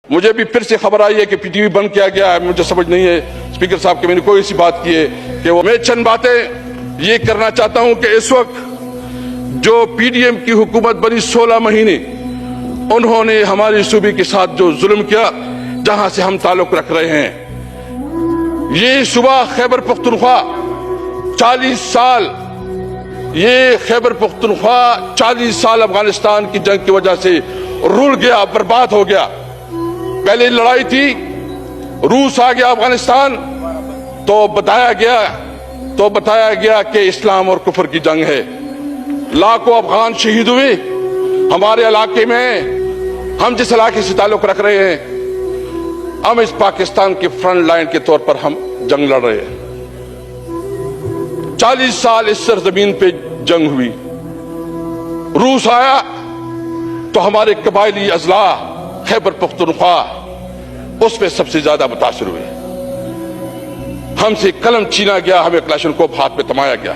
मुझे भी फिर से खबर आई है कि पीटीवी बंद किया गया है। मुझे समझ नहीं है स्पीकर साहब कि मैंने कोई ऐसी बात की है कि वो मैं चंद बातें ये करना चाहता हूं कि इस वक्त जो पीडीएम की हुकूमत बनी 16 महीने उन्होंने हमारे सूबे के साथ जो जुल्म किया, जहां से हम ताल्लुक रख रहे हैं, ये सूबा खैबर पख्तूनख्वा 40 साल, ये खैबर पख्तूनख्वा 40 साल अफगानिस्तान की जंग की वजह से रुल गया, बर्बाद हो गया। पहले लड़ाई थी, रूस आ गया अफगानिस्तान, तो बताया गया कि इस्लाम और कुफर की जंग है। लाखों अफगान शहीद हुए। हमारे इलाके में, हम जिस इलाके से ताल्लुक रख रहे हैं, हम इस पाकिस्तान के फ्रंट लाइन के तौर पर हम जंग लड़ रहे हैं। 40 साल इस सरजमीन पे जंग हुई। रूस आया तो हमारे कबायली अजला खैबर पख्तूनख्वा उस पे सबसे ज्यादा मुतासिर हुए। हमसे कलम छीना गया, हमें क्लाशनकोफ हाथ में थमाया गया।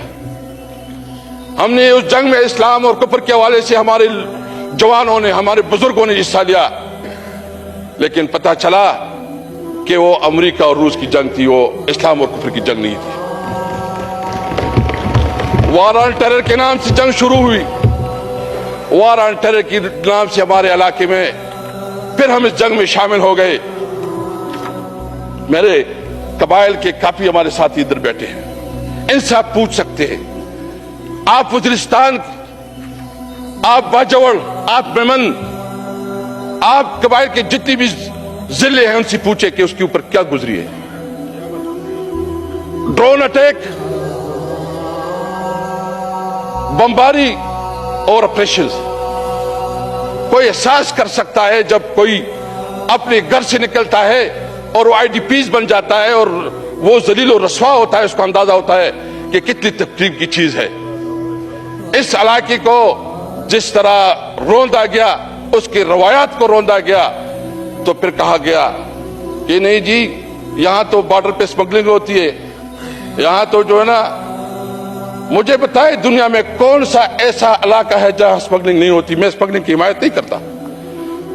हमने उस जंग में इस्लाम और कुफर के हवाले से हमारे जवानों ने, हमारे बुजुर्गों ने हिस्सा लिया, लेकिन पता चला कि वो अमेरिका और रूस की जंग थी, वो इस्लाम और कुफर की जंग नहीं थी। वार ऑन टेरर के नाम से जंग शुरू हुई। वार ऑन टेरर के नाम से हमारे इलाके में फिर हम इस जंग में शामिल हो गए। मेरे कबाइल के काफी हमारे साथी इधर बैठे हैं, इनसे आप पूछ सकते हैं। आप वजीरिस्तान, आप बाजवड़, आप मेमन, आप कबाइल के जितनी भी जिले हैं, उनसे पूछे कि उसके ऊपर क्या गुजरी है। ड्रोन अटैक, बमबारी और ऑपरेशन। कोई एहसास कर सकता है जब कोई अपने घर से निकलता है और वो आईडीपीज बन जाता है और वो जलील और रस्वा होता है, उसको अंदाजा होता है कि कितनी तकलीफ की चीज है। इस इलाके को जिस तरह रोंदा गया, उसके रवायात को रोंदा गया, तो फिर कहा गया कि नहीं जी, यहां तो बॉर्डर पे स्मगलिंग होती है, यहां तो जो है ना, मुझे बताए दुनिया में कौन सा ऐसा इलाका है जहां स्मगलिंग नहीं होती। मैं स्मगलिंग की हिमायत नहीं करता,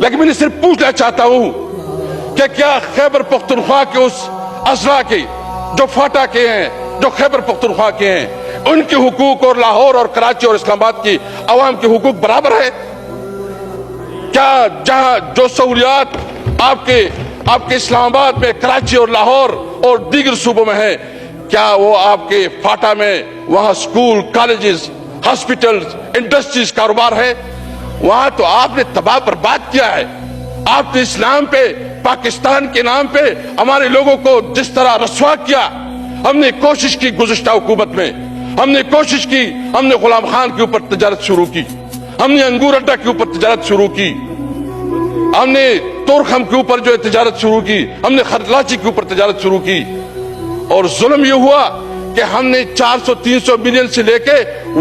लेकिन मैं सिर्फ पूछना चाहता हूं कि क्या खैबर पख्तूनख्वा के उस अजला के जो फाटा के हैं, जो खैबर पख्तूनख्वा के हैं, उनके हुकूक और लाहौर और कराची और इस्लामाबाद की अवाम के हुकूक बराबर है? क्या जहां जो सहूलियात आपके इस्लामाबाद में, कराची और लाहौर और दीगर सूबों में है, क्या वो आपके फाटा में वहां स्कूल, कॉलेजेस, हॉस्पिटल्स, इंडस्ट्रीज, कारोबार है? वहां तो आपने तबाह बर्बाद किया है। आपने इस्लाम पे, पाकिस्तान के नाम पे हमारे लोगों को जिस तरह रस्वा किया। हमने कोशिश की गुज़िश्ता हुकूमत में, हमने कोशिश की, हमने गुलाम खान के ऊपर तजारत शुरू की, हमने अंगूर अड्डा के ऊपर तजारत शुरू की, हमने तोरखम के ऊपर जो है तजारत शुरू की, हमने खरलाची के ऊपर तजारत शुरू की। और जुल्म ये हुआ कि हमने 400-300 मिलियन से लेके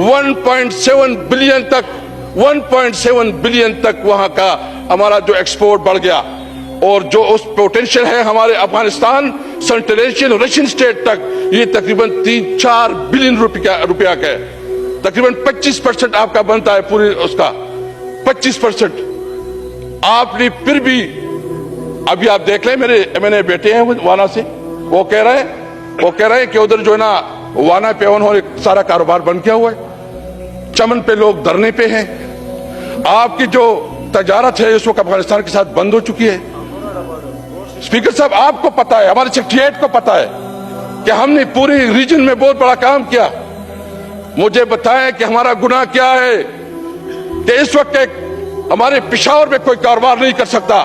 1.7 बिलियन तक वहां का हमारा जो एक्सपोर्ट बढ़ गया। और जो उस पोटेंशियल है हमारे Afghanistan, central Asian, Russian state तक, ये तकरीबन 3-4 बिलियन रुपया का है। तकरीबन 25% आपका बनता है पूरी उसका, 25%। आपने फिर भी, अभी आप देख लें, मेरे बेटे हैं वाना से, वो कह रहे हैं कि उधर जो है ना वाना पे उन्होंने सारा कारोबार बंद किया हुआ है, चमन पे लोग धरने पे हैं। आपकी जो तजारत है इस वक्त अफगानिस्तान के साथ बंद हो चुकी है। स्पीकर साहब, आपको पता है, हमारे सेक्रेटरीट को पता है कि हमने पूरे रीजन में बहुत बड़ा काम किया। मुझे बताएं कि हमारा गुनाह क्या है कि इस वक्त हमारे पेशावर में कोई कारोबार नहीं कर सकता,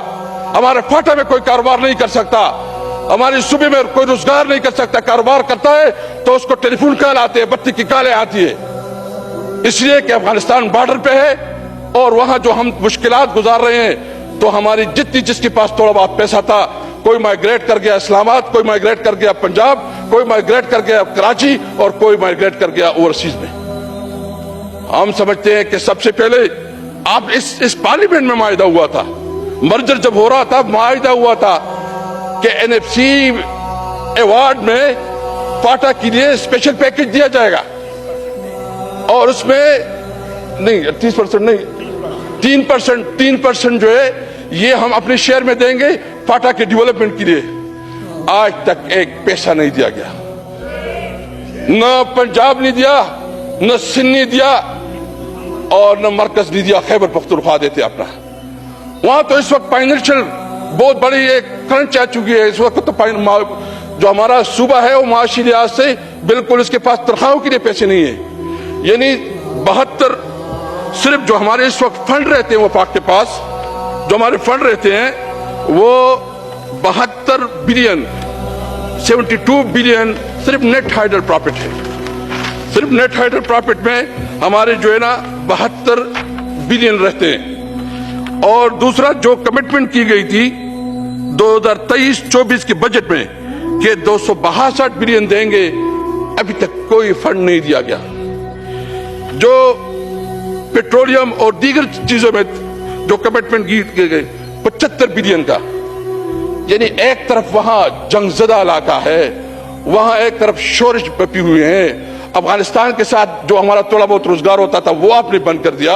हमारे फाटा में कोई कारोबार नहीं कर सकता, हमारे सूबे में कोई रोजगार नहीं कर सकता। कारोबार करता है तो उसको टेलीफोन कॉल आते हैं, बत्ती की कॉलें आती है, इसलिए कि अफगानिस्तान बॉर्डर पे है और वहां जो हम मुश्किलात गुजार रहे हैं, तो हमारी जिसके पास थोड़ा बहुत पैसा था, कोई माइग्रेट कर गया इस्लामाबाद, कोई माइग्रेट कर गया पंजाब, कोई माइग्रेट कर गया कराची और कोई माइग्रेट कर गया ओवरसीज में। हम समझते हैं कि सबसे पहले आप इस पार्लियामेंट में माहिदा हुआ था, मर्जर जब हो रहा था माहिदा हुआ था कि एनएफसी अवार्ड में फाटा के लिए स्पेशल पैकेज दिया जाएगा और उसमें नहीं 30% नहीं 3% जो है یہ ہم اپنے شہر میں دیں گے فاٹا کے ڈیولپمنٹ کے لیے. آج تک ایک پیسہ نہیں دیا گیا, نہ پنجاب نے دیا, نہ سندھ نے دیا, اور نہ مرکز نے دیا. خیبر پختونخوا دیتے اپنا. وہاں تو اس وقت فائنینشیل بہت بڑی ایک کرنچ آ چکی ہے. اس وقت تو جو ہمارا صوبہ ہے وہ معاشی لحاظ سے بالکل اس کے پاس تنخواہوں کے لیے پیسے نہیں ہیں. یعنی 72 صرف جو ہمارے اس وقت فنڈ رہتے ہیں وفاق کے پاس جو ہمارے فنڈ رہتے ہیں وہ 72 بلین 72 بلین صرف نیٹ ہائیڈل پروفٹ ہے. صرف نیٹ ہائیڈل پروفٹ میں ہمارے جو ہے نا 72 بلین رہتے ہیں. اور دوسرا جو کمٹمنٹ کی گئی تھی 2023-24 کے بجٹ میں کہ 262 بلین دیں گے, ابھی تک کوئی فنڈ نہیں دیا گیا. جو پیٹرولیم اور دیگر چیزوں میں جو کمٹمنٹ کیے گئے 75 بلین کا, یعنی ایک طرف وہاں جنگ زدہ علاقہ ہے, وہاں ایک طرف شورش پپی ہوئے ہیں. افغانستان کے ساتھ جو ہمارا تھوڑا بہت روزگار ہوتا تھا وہ آپ نے بند کر دیا.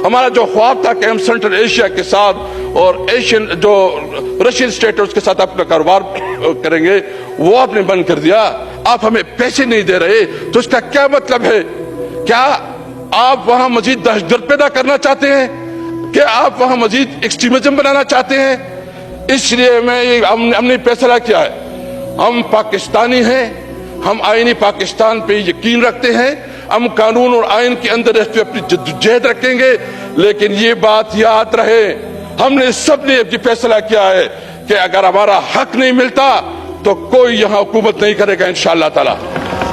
ہمارا جو خواب تھا کہ ہم سینٹرل ایشیا کے ساتھ اور ایشین جو رشین اسٹیٹس کے ساتھ اپنا کاروبار کریں گے وہ آپ نے بند کر دیا. آپ ہمیں پیسے نہیں دے رہے تو اس کا کیا مطلب ہے؟ کیا آپ وہاں مزید دہشت گرد پیدا کرنا چاہتے ہیں؟ کیا آپ وہاں مزید ایکسٹریمزم بنانا چاہتے ہیں؟ اس لیے ہم نے فیصلہ کیا ہے, ہم پاکستانی ہیں, ہم آئینی پاکستان پہ یقین رکھتے ہیں, ہم قانون اور آئین کے اندر رہتے ہوئے اپنی جدوجہد رکھیں گے. لیکن یہ بات یاد رہے, ہم نے سب نے یہ فیصلہ کیا ہے کہ اگر ہمارا حق نہیں ملتا تو کوئی یہاں حکومت نہیں کرے گا انشاءاللہ تعالی.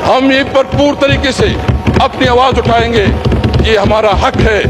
ہم یہ بھرپور طریقے سے اپنی آواز اٹھائیں گے, یہ ہمارا حق ہے.